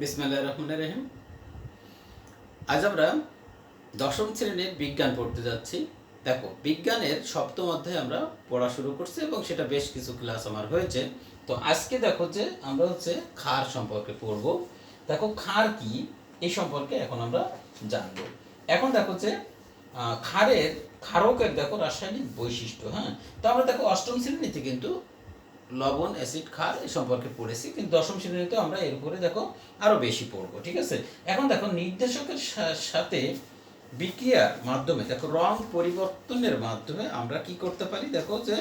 বিসমিল্লাহির রহমানির রহিম। আজ আমরা দশম শ্রেণীর বিজ্ঞান পড়তে যাচ্ছি। দেখো, বিজ্ঞানের সপ্তম অধ্যায় আমরা পড়া শুরু করছি এবং সেটা বেশ কিছু ক্লাস আমার হয়েছে। তো আজকে দেখো যে আমরা ক্ষার সম্পর্কে পড়ব। দেখো, ক্ষার কি এই সম্পর্কে এখন আমরা জানব। এখন দেখো যে ক্ষারকের দেখো রাসায়নিক বৈশিষ্ট্য। হ্যাঁ, তো আমরা দেখো অষ্টম শ্রেণীতে কিন্তু লবণ, অ্যাসিড, ক্ষার এ সম্পর্কে পড়েছি, কিন্তু দশম শ্রেণীতে আমরা এর উপরে দেখো আরো বেশি পড়বো। ঠিক আছে, এখন দেখো নির্দেশকের সাথে বিক্রিয়ার মাধ্যমে দেখো রং পরিবর্তনের মাধ্যমে আমরা কি করতে পারি। দেখো যে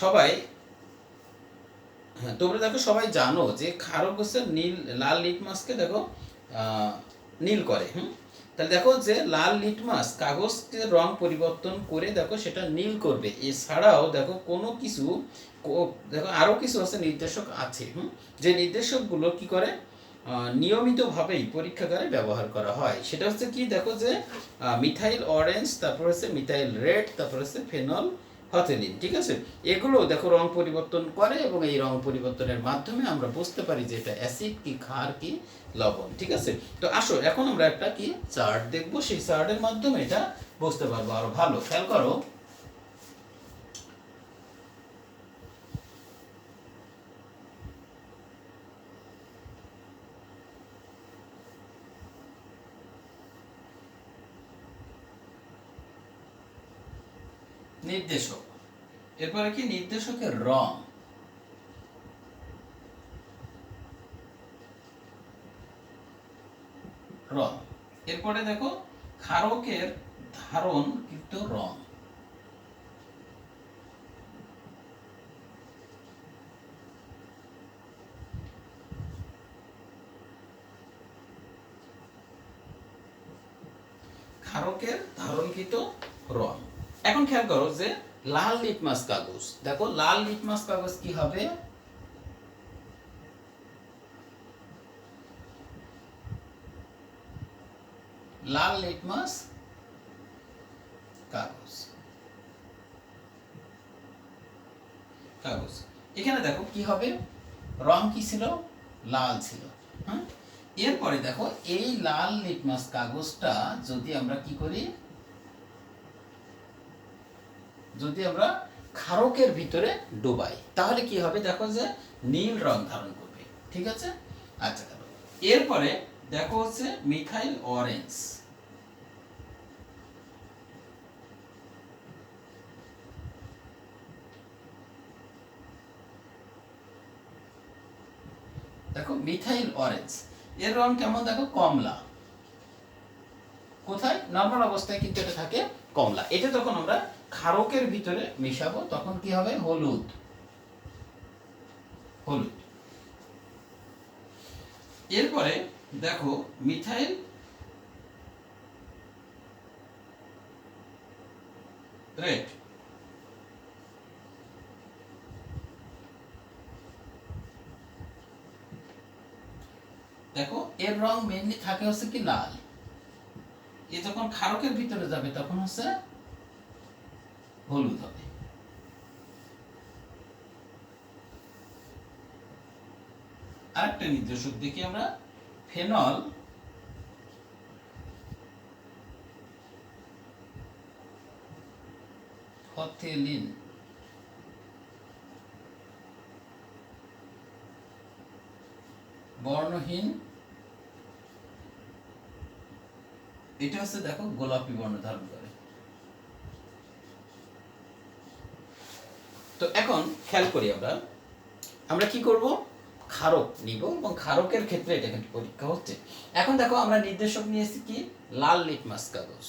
সবাই, হ্যাঁ তোমরা দেখো সবাই জানো যে ক্ষারক হচ্ছে নীল, লাল লিটমাসকে দেখো নীল করে। তাহলে দেখো যে লাল লিটমাস কাগজকে রং পরিবর্তন করে দেখো সেটা নীল করবে। এছাড়াও দেখো কোনো কিছু দেখো আরও কিছু আছে নির্দেশক আছে, যে নির্দেশকগুলো কি করে নিয়মিতভাবেই পরীক্ষাগারে ব্যবহার করা হয়। সেটা হচ্ছে কি, দেখো যে মিথাইল অরেঞ্জ, তারপর হচ্ছে মিথাইল রেড, তারপর হচ্ছে ফেনল হথেলিন। ঠিক আছে, এগুলো দেখো রং পরিবর্তন করে এবং এই রং পরিবর্তনের মাধ্যমে আমরা বুঝতে পারি যে এটা অ্যাসিড কি, ক্ষার কি, লবণ। ঠিক আছে, তো আসো এখন আমরা একটা কি চার্ট দেখবো, সেই চার্টের মাধ্যমে এটা বুঝতে পারবো আরো ভালো। খেয়াল করো, নির্দেশক, এরপরে কি নির্দেশকের রং, এরপরে দেখো ক্ষারকের ধারণকৃত রং, ক্ষারকের ধারণকৃত রং। এখন খেয়াল করো যে লাল লিটমাস কাগজ, দেখো লাল লিটমাস কাগজ কি হবে, লাল লিটমাস কাগজ, এখানে দেখো কি হবে, রং কি ছিল, লাল ছিল। হ্যাঁ, এরপরে দেখো এই লাল লিটমাস কাগজটা যদি আমরা কি করি, যদি আমরা ক্ষারকের ভিতরে ডোবাই তাহলে কি হবে, দেখো যে নীল রং ধারণ করবে। ঠিক আছে, আচ্ছা দেখো এরপরে দেখো হচ্ছে মিথাইল অরেঞ্জ, দেখো মিথাইল অরেঞ্জ এর রং কেমন, দেখো কমলা। কোথায়, নর্মাল অবস্থায় কিন্তু এটা থাকে কমলা। এটা যখন আমরা ক্ষারকের ভিতরে মিশাবো তখন কি হবে, হলুদ। এরপরে দেখো মিথাইল রেড, দেখো এর রং মেইনলি থাকে হচ্ছে কি লাল। এ যখন ক্ষারকের ভিতরে যাবে তখন হচ্ছে হলুদ হবে। আরেকটা নির্দেশক দেখি আমরা, ফেনল হথেলিন, বর্ণহীন, এটা হচ্ছে দেখো গোলাপি বর্ণ ধারণ করে। তো এখন খেয়াল করি আমরা কি করব, ক্ষারক নিব এবং ক্ষারকের ক্ষেত্রে এটা কিন্তু পরীক্ষা হচ্ছে। এখন দেখো আমরা নির্দেশক নিয়েছি কি, লাল লিটমাস কাগজ।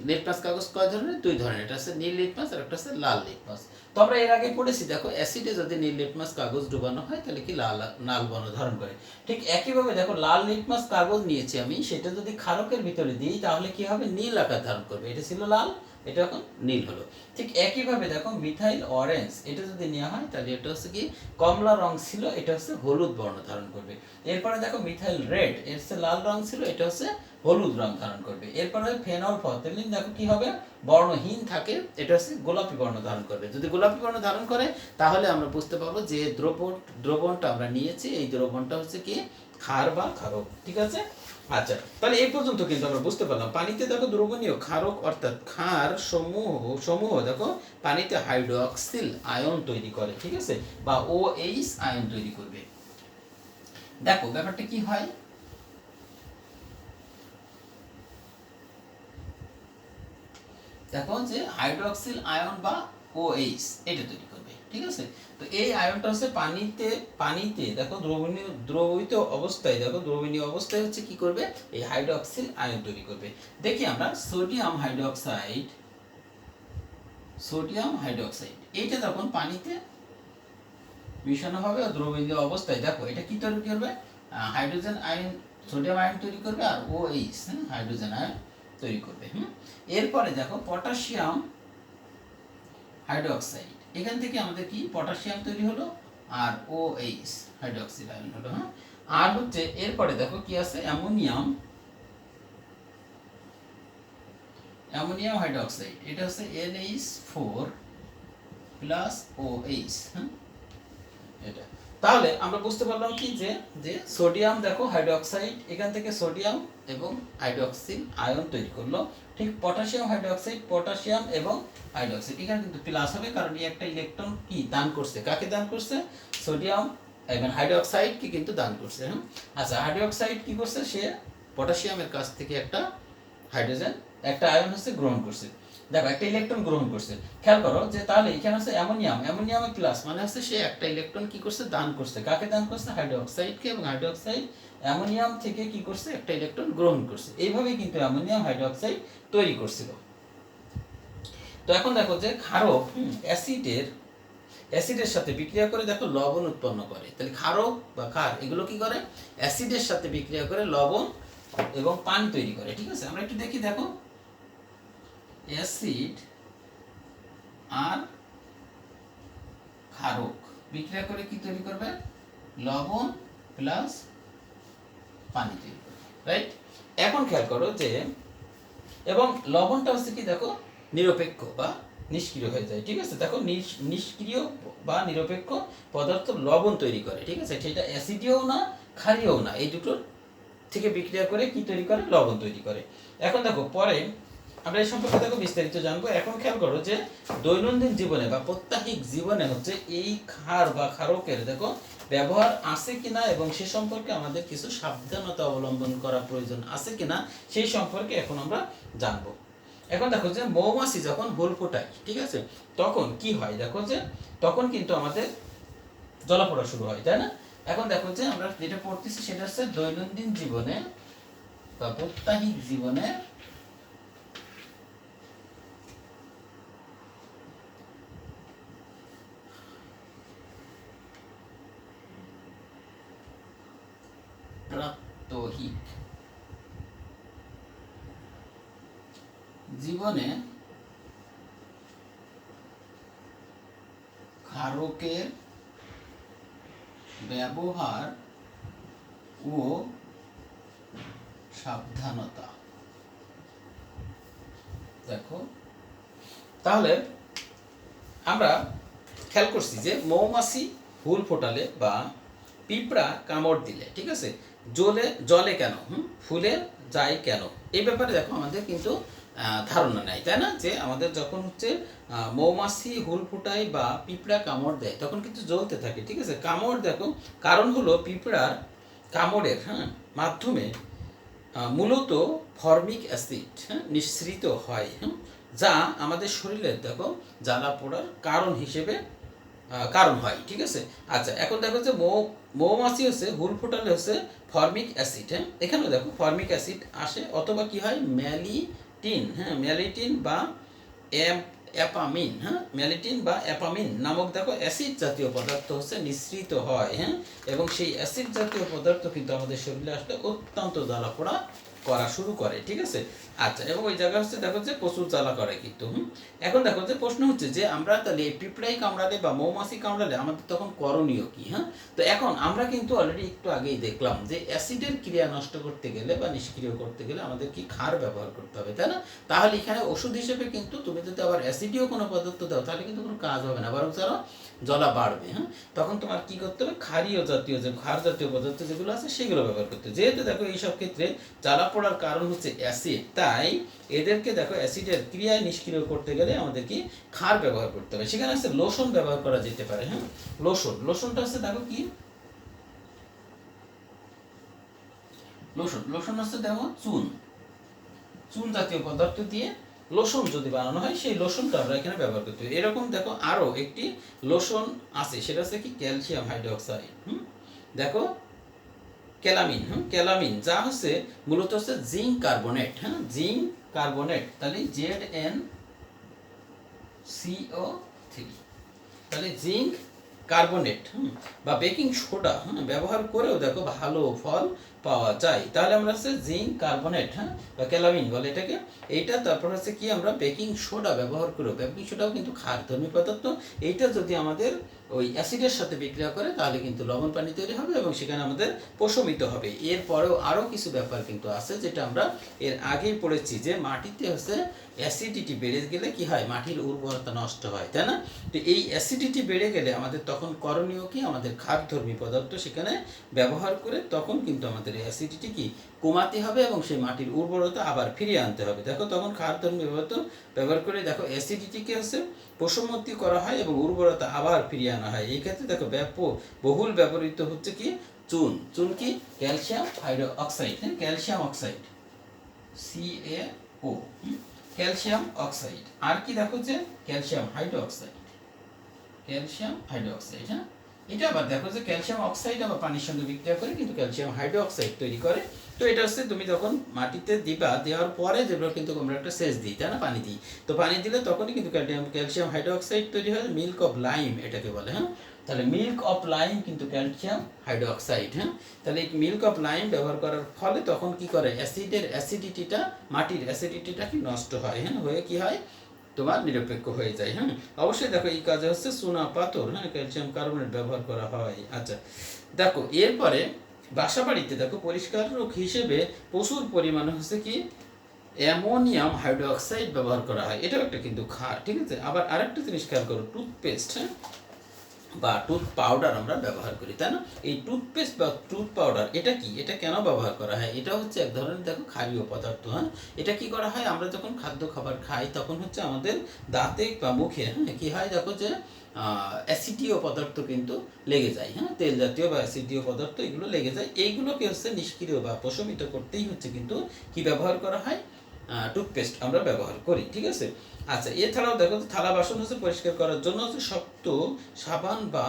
লিটমাস কাগজ কয় ধরনের, দুই ধরনের, এটা হচ্ছে নীল লিটমাস আর একটা হচ্ছে লাল লিটমাস। তো আমরা এর আগে পড়েছি দেখো অ্যাসিডে যদি নীল লিটমাস কাগজ ডুবানো হয় তাহলে কি লাল বর্ণ ধারণ করে। ঠিক একইভাবে দেখো লাল লিটমাস কাগজ নিয়েছি আমি, সেটা যদি ক্ষারকের ভিতরে দিই তাহলে কি হবে, নীল আকার ধারণ করবে। এটা ছিল লাল, এটা এখন নীল হলো। ঠিক একইভাবে দেখো মিথাইল অরেঞ্জ, এটা যদি নেওয়া হয় তাহলে এটা হচ্ছে কি কমলা রং ছিল, এটা হচ্ছে হলুদ বর্ণ ধারণ করবে। এরপরে দেখো মিথাইল রেড, এর হচ্ছে লাল রং ছিল, এটা হচ্ছে হলুদ রং ধারণ করবে। এরপরে ফেনল ফথেলিন দেখো কি হবে, বর্ণহীন থাকে, এটা হচ্ছে গোলাপি বর্ণ ধারণ করবে। যদি গোলাপি বর্ণ ধারণ করে তাহলে আমরা বুঝতে পারবো যে দ্রবণটা আমরা নিয়েছি, এই দ্রবণটা হচ্ছে কি ক্ষার বা ক্ষারক। ঠিক আছে, আচ্ছা তাহলে এই পর্যন্ত কিন্তু আমরা বুঝতে পারলাম পানিতে দেখো দ্রবণীয় ক্ষারক অর্থাৎ ক্ষার সমূহ দেখো পানিতে হাইড্রোক্সিল আয়ন তৈরি করে, ঠিক আছে, বা OH আয়ন তৈরি করবে। দেখো ব্যাপারটা কি হয়, দেখো যে হাইড্রোক্সিল আয়ন বা OH এটা তৈরি করবে, ঠিক আছে। তো এই আয়নটা হচ্ছে পানিতে দেখো দ্রবীভূত অবস্থায়, দেখো দ্রবণীয় অবস্থায় হচ্ছে কি করবে, এই হাইড্রোক্সিল আয়ন তৈরি করবে। দেখি আমরা সোডিয়াম হাইড্রোক্সাইড এইটা যখন পানিতে মিশানো হবে দ্রবণীয় অবস্থায়, দেখো এটা কি তৈরি করবে, হাইড্রোজেন আয়ন, সোডিয়াম আয়ন তৈরি করবে আর OH হাইড্রোজেন আয়ন তৈরি করবে। এরপরে দেখো পটাশিয়াম হাইড্রোক্সাইড, এখান থেকে আমাদের কি পটাশিয়াম তৈরি হলো আর OH হাইড্রোক্সিল আয়ন হলো। আর হচ্ছে এরপরে দেখো কি আছে, অ্যামোনিয়াম হাইড্রোক্সাইড, এটা হচ্ছে NH4 প্লাস OH। এটা তাহলে আমরা বুঝতে পারলাম কি যে সোডিয়াম দেখো হাইড্রোক্সাইড, এখান থেকে সোডিয়াম এবং হাইড্রোক্সিল আয়ন তৈরি করলো। ঠিক পটাশিয়াম হাইড্রোক্সাইড, পটাশিয়াম এবং হাইড্রোক্সাইড, এখানে কিন্তু প্লাস হবে কারণ এই একটা ইলেকট্রন কি দান করছে, কাকে দান করছে, সোডিয়াম এবং হাইড্রোক্সাইডকে কিন্তু দান করছে। আচ্ছা হাইড্রোক্সাইড কি করছে, সে পটাশিয়ামের কাছ থেকে একটা হাইড্রোজেন একটা আয়ন হচ্ছে গ্রহণ করছে, দেখো একটা ইলেকট্রন গ্রহণ করছে। খেয়াল করো যে তাহলে এখানে হচ্ছে অ্যামোনিয়ামে প্লাস মানে হচ্ছে সে একটা ইলেকট্রন কি করছে, দান করছে, কাকে দান করছে, হাইড্রোক্সাইডকে, এবং হাইড্রোক্সাইড অ্যামোনিয়াম থেকে কি করছে, একটা ইলেকট্রন গ্রহণ করছে। এইভাবেই কিন্তু অ্যামোনিয়াম হাইড্রোক্সাইড তৈরি করছিল। তো এখন দেখো যে ক্ষারক অ্যাসিডের সাথে বিক্রিয়া করে দেখো লবণ উৎপন্ন করে। তাহলে ক্ষারক বা ক্ষার এগুলো কি করে, অ্যাসিডের সাথে বিক্রিয়া করে লবণ এবং পানি তৈরি করে। ঠিক আছে, আমরা একটু দেখি, দেখো অ্যাসিড আর ক্ষারক বিক্রিয়া করে কি তৈরি করবে, লবণ প্লাস পানি তৈরি করবে, রাইট। এখন খেয়াল করো যে এবং লবণটা হচ্ছে কি দেখো নিরপেক্ষ বা নিষ্ক্রিয় হয়ে যায়। ঠিক আছে, দেখো নিষ্ক্রিয় বা নিরপেক্ষ পদার্থ লবণ তৈরি করে। ঠিক আছে, সেটা অ্যাসিডীয় না ক্ষারীয় না, এই দুটোর থেকে বিক্রিয়া করে কি তৈরি করে, লবণ তৈরি করে। এখন দেখো পরে আমরা এই সম্পর্কে দেখো বিস্তারিত জানবো। এখন খেয়াল করো যে দৈনন্দিন জীবনে বা প্রত্যাহিক জীবনে হচ্ছে এই ক্ষার বা ক্ষারকের দেখো ব্যবহার আছে কিনা এবং সে সম্পর্কে আমাদের কিছু সাবধানতা অবলম্বন করা প্রয়োজন আছে কিনা সেই সম্পর্কে এখন আমরা জানবো। এখন দেখো যে মৌমাছি যখন হুল ফোটায়, ঠিক আছে, তখন কি হয়, দেখো যে তখন কিন্তু আমাদের জ্বলাপোড়া শুরু হয়, তাই না। এখন দেখো যে আমরা যেটা পড়তেছি সেটা হচ্ছে দৈনন্দিন জীবনে বা প্রত্যাহিক জীবনে প্রাত্যহিক জীবনে ক্ষারকের ব্যবহার ও সাবধানতা। দেখো তাহলে আমরা খেয়াল করছি যে মৌমাছি হুল ফোটালে বা পিঁপড়া কামড় দিলে, ঠিক আছে, জলে কেন, ফুলে যায় কেন, এই ব্যাপারে দেখো আমাদের কিন্তু ধারণা নাই, তাই না। যে আমাদের যখন হচ্ছে মৌমাছি হুল ফোটায় বা পিঁপড়া কামড় দেয় তখন কিন্তু জ্বলতে থাকে। ঠিক আছে, কামড় দেখো কারণ হলো পিঁপড়ার কামড়ের মাধ্যমে মূলত ফর্মিক অ্যাসিড নিঃসৃত হয়, যা আমাদের শরীরের দেখো জ্বালা পোড়ার কারণ হিসেবে কারণ হয়। ঠিক আছে, আচ্ছা এখন দেখো যে মৌমাছি হচ্ছে হুল ফোটালে হচ্ছে ফর্মিক অ্যাসিড, এখানেও দেখো ফর্মিক অ্যাসিড আসে, অথবা কি হয় ম্যালিটিন বা অ্যাপামিন নামক দেখো অ্যাসিড জাতীয় পদার্থ হচ্ছে নিঃসৃত হয়, এবং সেই অ্যাসিড জাতীয় পদার্থ কিন্তু আমাদের শরীরে আসলে অত্যন্ত জ্বালা পোড়া করা শুরু করে, ঠিক আছে। আচ্ছা, এবং ওই জায়গা হচ্ছে দেখো যে প্রচুর জ্বালা করে কিন্তু। এখন দেখো যে প্রশ্ন হচ্ছে যে আমরা তাহলে পিঁপড়াই কামড়ালে বা মৌমাছি কামড়ালে আমাদের তখন করণীয় কি? হ্যাঁ, তো এখন আমরা কিন্তু অলরেডি একটু আগেই দেখলাম যে অ্যাসিডের ক্রিয়া নষ্ট করতে গেলে বা নিষ্ক্রিয় করতে গেলে আমাদের কি ক্ষার ব্যবহার করতে হবে, তাই না? তাহলে এখানে ওষুধ হিসেবে কিন্তু তুমি যদি আবার অ্যাসিডীয় কোনো পদার্থ দাও তাহলে কিন্তু কোনো কাজ হবে না, বরং আরও জ্বলা বাড়বে। হ্যাঁ, তখন তোমার কি করতে হবে, ক্ষারীয় জাতীয় যে ক্ষার জাতীয় পদার্থ যেগুলো আছে সেগুলো ব্যবহার করতে হবে। যেহেতু দেখো এইসব ক্ষেত্রে জ্বালা পড়ার কারণ হচ্ছে অ্যাসিড, তাই এদেরকে দেখো অ্যাসিডের ক্রিয়ায় নিষ্ক্রিয় করতে গেলে আমাদের কি ক্ষার ব্যবহার করতে হবে। সেখানে হচ্ছে লোশন ব্যবহার করা যেতে পারে। হ্যাঁ, লোশনটা হচ্ছে দেখো কি, লোশন হচ্ছে দেখো চুন জাতীয় পদার্থ দিয়ে লোশন যদি বানানো হয় সেই লোশনটা আমরা এখানে ব্যবহার করতে হবে। এরকম দেখো আরো একটি লোশন আছে, সেটা হচ্ছে কি ক্যালসিয়াম হাইড্রোক্সাইড। দেখো ক্যালামিন, ক্যালামিন যা হচ্ছে মূলত হচ্ছে জিঙ্ক কার্বনেট। হ্যাঁ, জিঙ্ক কার্বনেট, তাহলে ZnCO3, তাহলে জিঙ্ক কার্বনেট বা বেকিং সোডা ব্যবহার করেও দেখো ভালো ফল পাওয়া যায়। তাহলে আমরা হচ্ছে জিঙ্ক কার্বনেট, বা ক্যালামিন বলে এটাকে, এইটা। তারপর হচ্ছে কি আমরা বেকিং সোডা ব্যবহার করেও, বেকিং সোডাও কিন্তু ক্ষারধর্মী পদার্থ, এইটা যদি আমাদের ওই অ্যাসিডের সাথে বিক্রিয়া করে তাহলে কিন্তু লবণ পানি তৈরি হবে এবং সেখানে আমাদের প্রশমিত হবে। এরপরেও আরও কিছু ব্যাপার কিন্তু আছে যেটা আমরা এর আগেই পড়েছি, যে মাটিতে হচ্ছে অ্যাসিডিটি বেড়ে গেলে কি হয়, মাটির উর্বরতা নষ্ট হয়, তাই না? তো এই অ্যাসিডিটি বেড়ে গেলে আমাদের তখন করণীয় কি, আমাদের ক্ষারধর্মী পদার্থ সেখানে ব্যবহার করে তখন কিন্তু আমাদের এই অ্যাসিডিটি কি কমাতে হবে এবং সেই মাটির উর্বরতা আবার ফিরিয়ে আনতে হবে। দেখো তখন ক্ষারধর্মী পদার্থ ব্যবহার করে দেখো অ্যাসিডিটিকে হচ্ছে প্রশমতি করা হয় এবং উর্বরতা আবার ফিরিয়ে আনা হয়। এই ক্ষেত্রে দেখো বহুল ব্যবহৃত হচ্ছে কি চুন কি calcium hydroxide, calcium oxide CaO, calcium oxide. আর কি দেখো যে ক্যালসিয়াম হাইড্রো অক্সাইড, হ্যাঁ, এটা আবার দেখো যে ক্যালসিয়াম অক্সাইড আবার পানির সঙ্গে বিক্রিয়া করে কিন্তু ক্যালসিয়াম হাইড্রো অক্সাইড তৈরি করে। তো এটা হচ্ছে তুমি যখন মাটিতে দিবা, দেওয়ার পরে যেগুলো কিন্তু আমরা একটা সেচ দিই, তাই না, পানি দিই, তো পানি দিলে তখনই কিন্তু ক্যালসিয়াম হাইড্রো অক্সাইড তৈরি হয়, মিল্ক অফ লাইম এটাকে বলে। হ্যাঁ, তাহলে মিল্ক অফ লাইম কিন্তু ক্যালসিয়াম হাইড্রো অক্সাইড। হ্যাঁ, তাহলে এই মিল্ক অফ লাইম ব্যবহার করার ফলে তখন কি করে, অ্যাসিডিটিটা, মাটির অ্যাসিডিটিটা কি নষ্ট হয়। হ্যাঁ, হয়ে কি হয়, তোমার নিরপেক্ষ হয়ে যায়। হ্যাঁ, অবশ্যই দেখো এই কাজে হচ্ছে চুনা পাথর, ক্যালসিয়াম কার্বনেট ব্যবহার করা হয়। আচ্ছা, দেখো এরপরে বাসা বাড়িতে দেখো পরিষ্কারক হিসেবে প্রচুর পরিমাণে হচ্ছে কি অ্যামোনিয়াম হাইড্রোক্সাইড ব্যবহার করা হয়, এটাও একটা কিন্তু ক্ষার, ঠিক আছে। আবার আরেকটা জিনিস খেয়াল করো, টুথপেস্ট বা টুথ পাউডার আমরা ব্যবহার করি, তাই না? এই টুথপেস্ট বা টুথ পাউডার এটা কি, এটা কেন ব্যবহার করা হয়? এটা হচ্ছে এক ধরনের দেখো ক্ষারীয় পদার্থ। হ্যাঁ, এটা কি করা হয়, আমরা যখন খাবার খাই তখন হচ্ছে আমাদের দাঁতে বা মুখে কি হয় দেখো যে অ্যাসিডীয় পদার্থ কিন্তু লেগে যায়। হ্যাঁ, তেল জাতীয় বা অ্যাসিডীয় পদার্থ এগুলো লেগে যায়, এইগুলোকে হচ্ছে নিষ্ক্রিয় বা প্রশমিত করতেই হচ্ছে কিন্তু কি ব্যবহার করা হয়, টুথপেস্ট আমরা ব্যবহার করি, ঠিক আছে। আচ্ছা, এছাড়াও দেখো থালা বাসন হচ্ছে পরিষ্কার করার জন্য হচ্ছে শক্ত সাবান বা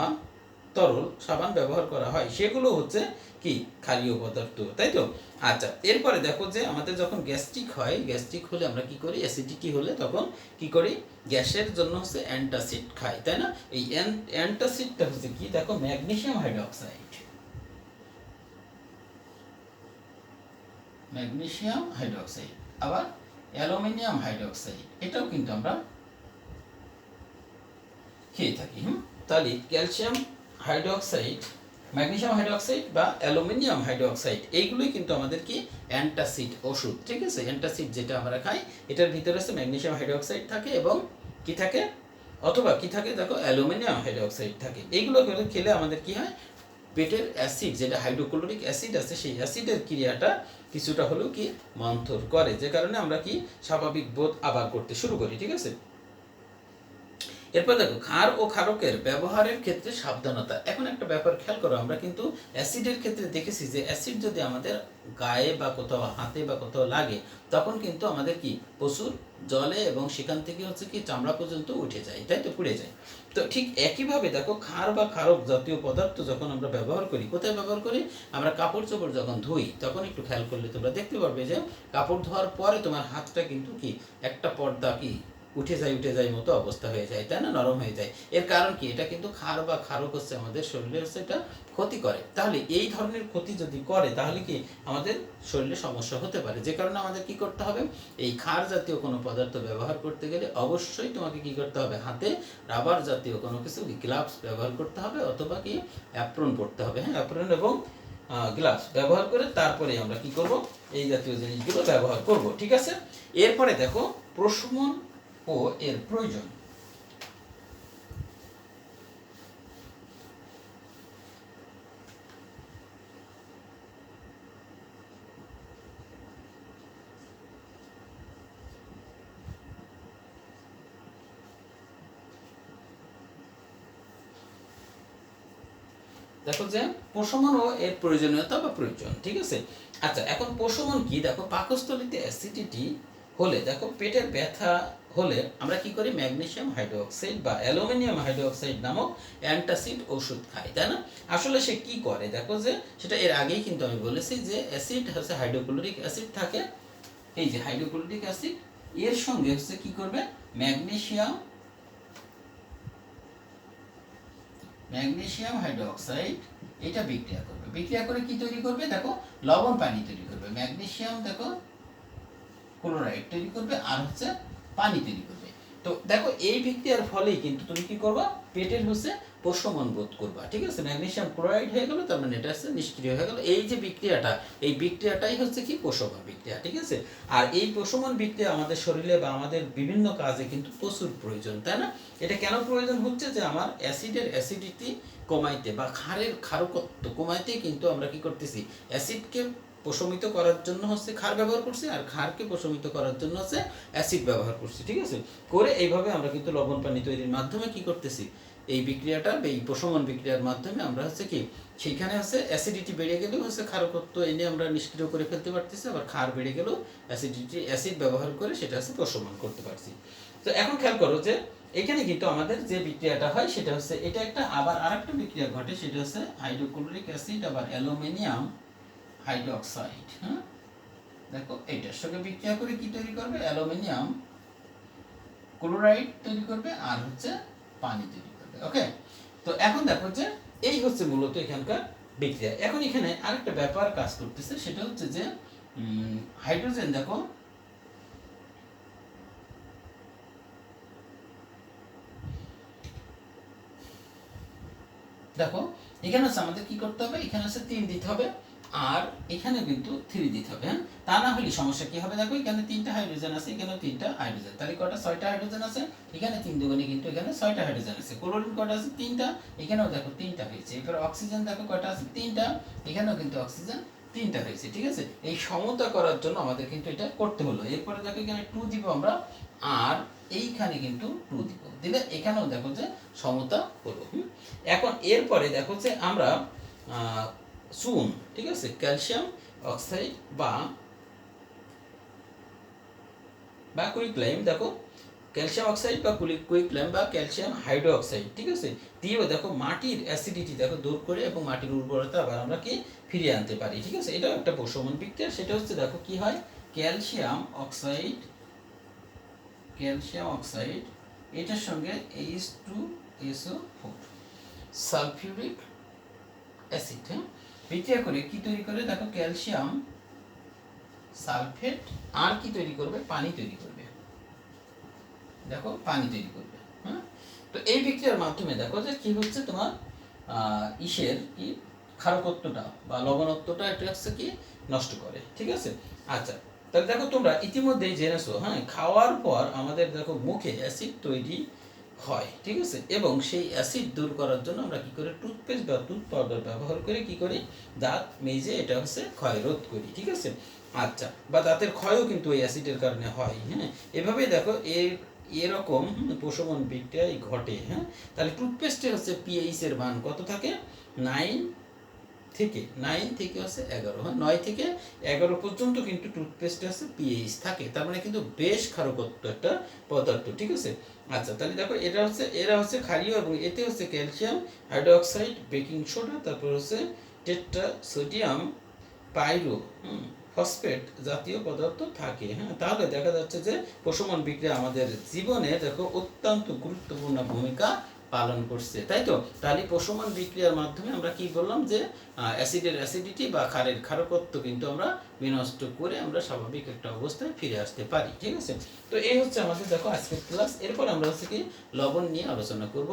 তরল সাবান ব্যবহার করা হয়, সেগুলো হচ্ছে কি ক্ষারীয় পদার্থ, তাই তো। আচ্ছা, এরপরে দেখো যে আমাদের যখন গ্যাস্ট্রিক হয়, গ্যাস্ট্রিক হলে আমরা কি করি, অ্যাসিডিটি হলে তখন কি করি, গ্যাসের জন্য হচ্ছে অ্যান্টাসিড খাই, তাই না? এই অ্যান্টাসিডটা হচ্ছে কি দেখো ম্যাগনেসিয়াম হাইড্রোক্সাইড, আবার অ্যালুমিনিয়াম হাইড্রোক্সাইড, এটাও কিন্তু আমরা খেয়ে থাকি। তাহলে ক্যালসিয়াম হাইড্রোক্সাইড, ম্যাগনেসিয়াম হাইড্রোক্সাইড বা অ্যালুমিনিয়াম হাইড্রোক্সাইড এইগুলোই কিন্তু আমাদের কি অ্যান্টাসিড ওষুধ, ঠিক আছে। অ্যান্টাসিড যেটা আমরা খাই এটার ভিতরে আছে ম্যাগনেসিয়াম হাইড্রোক্সাইড থাকে এবং কি থাকে, অথবা কি থাকে দেখো অ্যালুমিনিয়াম হাইড্রোক্সাইড থাকে। এইগুলো খেলে আমাদের কি হয়, পেটের অ্যাসিড যেটা হাইড্রোক্লোরিক অ্যাসিড আছে সেই অ্যাসিডের ক্রিয়াটা কিছুটা হলেও কি মন্থর করে, যে কারণে আমরা কি স্বাভাবিক বোধ আবার করতে শুরু করি, ঠিক আছে। এরপর দেখো ক্ষার ও ক্ষারকের ব্যবহারের ক্ষেত্রে সাবধানতা। এখন একটা ব্যাপার খেয়াল করো, আমরা কিন্তু অ্যাসিডের ক্ষেত্রে দেখেছি যে অ্যাসিড যদি আমাদের গায়ে বা কোথাও হাতে বা কোথাও লাগে তখন কিন্তু আমাদের কি প্রচুর জলে এবং সেখান থেকে হচ্ছে কি চামড়া পর্যন্ত উঠে যায়, তাই তো, পুড়ে যায়। তো ঠিক একইভাবে দেখো ক্ষার বা ক্ষারক জাতীয় পদার্থ যখন আমরা ব্যবহার করি, কোথায় ব্যবহার করি, আমরা কাপড় চোপড় যখন ধুই তখন একটু খেয়াল করলে তোমরা দেখতে পারবে যে কাপড় ধোয়ার পরে তোমার হাতটা কিন্তু কি একটা পর্দা কি উঠে যায় মতো অবস্থা হয়ে যায়, তাই না, নরম হয়ে যায়। এর কারণ কি, এটা কিন্তু ক্ষার বা ক্ষারক হচ্ছে আমাদের শরীরে হচ্ছে এটা ক্ষতি করে। তাহলে এই ধরনের ক্ষতি যদি করে তাহলে কি আমাদের শরীরে সমস্যা হতে পারে, যে কারণে আমাদের কি করতে হবে, এই ক্ষার জাতীয় কোনো পদার্থ ব্যবহার করতে গেলে অবশ্যই তোমাকে কি করতে হবে, হাতে রাবার জাতীয় কোনো কিছু গ্লাভস ব্যবহার করতে হবে, অথবা কি অ্যাপ্রন পরতে হবে। হ্যাঁ, অ্যাপ্রন এবং গ্লাভস ব্যবহার করে তারপরে আমরা কি করব, এই জাতীয় জিনিসগুলো ব্যবহার করব। ঠিক আছে, এরপরে দেখো প্রশমন ও এর প্রয়োজন। দেখো যে প্রশমন ও এর প্রয়োজনীয়তা বা প্রয়োজন। ঠিক আছে, আচ্ছা এখন প্রশমন কি, দেখো পাকস্থলীতে অ্যাসিডিটি হলে, দেখো পেটের ব্যথা হলে আমরা কি করি, ম্যাগনেসিয়াম হাইড্রোক্সাইড বা অ্যালুমিনিয়াম হাইড্রোক্সাইড নামক অ্যান্টাসিড ওষুধ খাই, তাই না। আসলে সে কি করে, দেখো যে সেটা এর আগেই কিন্তু আমি বলেছি যে অ্যাসিড হচ্ছে হাইড্রোক্লোরিক অ্যাসিড থাকে, এই যে হাইড্রোক্লোরিক অ্যাসিড, এর সঙ্গে হচ্ছে কি করবে, ম্যাগনেসিয়াম হাইড্রোক্সাইড এটা বিক্রিয়া করবে, বিক্রিয়া করে কি তৈরি করবে, দেখো লবণ পানি তৈরি করবে, ম্যাগনেসিয়াম দেখো ক্লোরাইড তৈরি করবে, আর হচ্ছে পানি তৈরি করবে। তো দেখো এই বিক্রিয়ার ফলেই কিন্তু তুমি কি করবা, পেটের হচ্ছে প্রশমন বোধ করবা। ঠিক আছে, ম্যাগনেসিয়াম ক্লোরাইড হয়ে গেল, তার মানে এটা হচ্ছে নিষ্ক্রিয় হয়ে গেল। এই যে বিক্রিয়াটা, এই বিক্রিয়াটাই হচ্ছে কি প্রশমন বিক্রিয়া। ঠিক আছে, আর এই প্রশমন বিক্রিয়া আমাদের শরীরে বা আমাদের বিভিন্ন কাজে কিন্তু প্রচুর প্রয়োজন, তাই না। এটা কেন প্রয়োজন হচ্ছে, যে আমার অ্যাসিডের অ্যাসিডিটি কমাইতে বা ক্ষারের ক্ষারকত্ব কমাইতে কিন্তু আমরা কি করতেছি, অ্যাসিডকে প্রশমিত করার জন্য হচ্ছে ক্ষার ব্যবহার করছি, আর ক্ষারকে প্রশমিত করার জন্য হচ্ছে অ্যাসিড ব্যবহার করছি। ঠিক আছে, করে এইভাবে আমরা কিন্তু লবণ পানি তৈরির মাধ্যমে কি করতেছি, এই বিক্রিয়াটা, এই প্রশমন বিক্রিয়ার মাধ্যমে আমরা হচ্ছে কি, সেইখানে হচ্ছে অ্যাসিডিটি বেড়ে গেলেও হচ্ছে ক্ষারকত্ব এনে আমরা নিষ্ক্রিয় করে ফেলতে পারতেছি, আবার ক্ষার বেড়ে গেলেও অ্যাসিড ব্যবহার করে সেটা হচ্ছে প্রশমন করতে পারছি। তো এখন খেয়াল করো যে এখানে কিন্তু আমাদের যে বিক্রিয়াটা হয় সেটা হচ্ছে, এটা একটা আবার আরেকটা বিক্রিয়া ঘটে, সেটা হচ্ছে হাইড্রোক্লোরিক অ্যাসিড আবার অ্যালুমিনিয়াম হাইড্রোক্সাইড। হ্যাঁ, দেখো এইটার সঙ্গে বিক্রিয়া করে কি তৈরি করবে, অ্যালুমিনিয়াম ক্লোরাইড তৈরি করবে, আর হচ্ছে পানি তৈরি করবে। ওকে, তো এখন দেখো যে এই হচ্ছে মূলত এখানকার বিক্রিয়া। এখন এখানে আরেকটা ব্যাপার কাজ করতেছে, সেটা হচ্ছে যে হাইড্রোজেন, দেখো দেখো এখানে হচ্ছে আমাদের কি করতে হবে, এখানে হচ্ছে 3 দিতে হবে, আর এখানে কিন্তু 3 দিতে হবে। হ্যাঁ, তা না হলে সমস্যা কি হবে, দেখো এখানে 3টা হাইড্রোজেন আছে, এখানেও 3টা হাইড্রোজেন, তাহলে কটা, 6টা হাইড্রোজেন আছে, এখানে 3 দুগুণে কিন্তু এখানে 6টা হাইড্রোজেন আছে। ক্লোরিন কটা আছে, 3টা, এখানেও দেখো 3টা হয়েছে। এরপর অক্সিজেন দেখো কটা আছে, 3টা, এখানেও কিন্তু অক্সিজেন 3টা হয়েছে। ঠিক আছে, এই সমতা করার জন্য আমাদের কিন্তু এটা করতে হলো। এরপরে দেখো এখানে 2 দিব আমরা, আর এইখানে কিন্তু 2 দিব, দিলে এখানেও দেখো যে সমতা হলো। এখন এরপরে দেখো যে আমরা চুন, ঠিক আছে, ক্যালসিয়াম অক্সাইড বা কুইকলাইম, দেখো ক্যালসিয়াম অক্সাইড বা কুইকলাইম বা ক্যালসিয়াম হাইড্রো অক্সাইড, ঠিক আছে, দিয়েও দেখো মাটির অ্যাসিডিটি দেখো দূর করে এবং মাটির উর্বরতা আবার আমরা কি ফিরিয়ে আনতে পারি। ঠিক আছে, এটাও একটা প্রশমন বিক্রিয়া। সেটা হচ্ছে দেখো কি হয়, ক্যালসিয়াম অক্সাইড এটার সঙ্গে H2SO4 সালফিউরিক অ্যাসিড, হ্যাঁ, বিক্রিয়া করে কি তৈরি করে, দেখো ক্যালসিয়াম সালফেট, আর কি তৈরি করবে, পানি তৈরি করবে। দেখো পানি তৈরি করবে। হ্যাঁ, তো এই বিক্রিয়ার মাধ্যমে দেখো যে কি হচ্ছে, তোমার ইসের কি ক্ষারকত্বটা বা লবণত্বটা এটা হচ্ছে কি নষ্ট করে। ঠিক আছে, আচ্ছা তাহলে দেখো তোমরা ইতিমধ্যেই জেনেছো, হ্যাঁ, খাওয়ার পর আমাদের দেখো মুখে অ্যাসিড তৈরি হয়। ঠিক আছে, এবং সেই অ্যাসিড দূর করার জন্য আমরা কি করি, টুথপেস্ট বা টুথ পাউডার ব্যবহার করে কি করি, দাঁত মেজে এটা হচ্ছে ক্ষয় রোধ করি। ঠিক আছে, আচ্ছা, বা দাঁতের ক্ষয়ও কিন্তু এই অ্যাসিডের কারণে হয়। হ্যাঁ, এভাবেই দেখো এরকম প্রশমন বিক্রিয়াই ঘটে। হ্যাঁ, তাহলে টুথপেস্টে হচ্ছে পিএইচ এর মান কত থাকে, 9 থেকে হচ্ছে 11। হ্যাঁ, 9 থেকে 11 পর্যন্ত কিন্তু টুথপেস্টে হচ্ছে পিএইচ থাকে, তার মানে কিন্তু বেশ ক্ষারকত্ব একটা পদার্থ। ঠিক আছে, আচ্ছা তাহলে দেখো এরা হচ্ছে ক্ষারীয়, এবং এতে হচ্ছে ক্যালসিয়াম হাইড্রোক্সাইড, বেকিং সোডা, তারপর হচ্ছে টেট্রা সোডিয়াম পাইরো ফসফেট জাতীয় পদার্থ থাকে। হ্যাঁ, তাহলে দেখা যাচ্ছে যে প্রশমন বিক্রিয়া আমাদের জীবনে দেখো অত্যন্ত গুরুত্বপূর্ণ ভূমিকা পালন করছে, তাই তো? তাহলে প্রশমন বিক্রিয়ার মাধ্যমে আমরা কি বললাম যে অ্যাসিডের অ্যাসিডিটি বা ক্ষারের ক্ষারকত্ব কিন্তু আমরা বিনষ্ট করে আমরা স্বাভাবিক একটা অবস্থায় ফিরে আসতে পারি। ঠিক আছে, তো এই হচ্ছে আমাদের দেখো আজকের ক্লাস। এরপর আমরা হচ্ছে কি লবণ নিয়ে আলোচনা করব।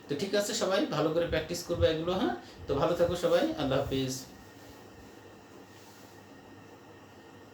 তো ঠিক আছে, সবাই ভালো করে প্র্যাকটিস করবে এগুলো। হ্যাঁ, তো ভালো থাকো সবাই, আল্লাহ হাফিজ।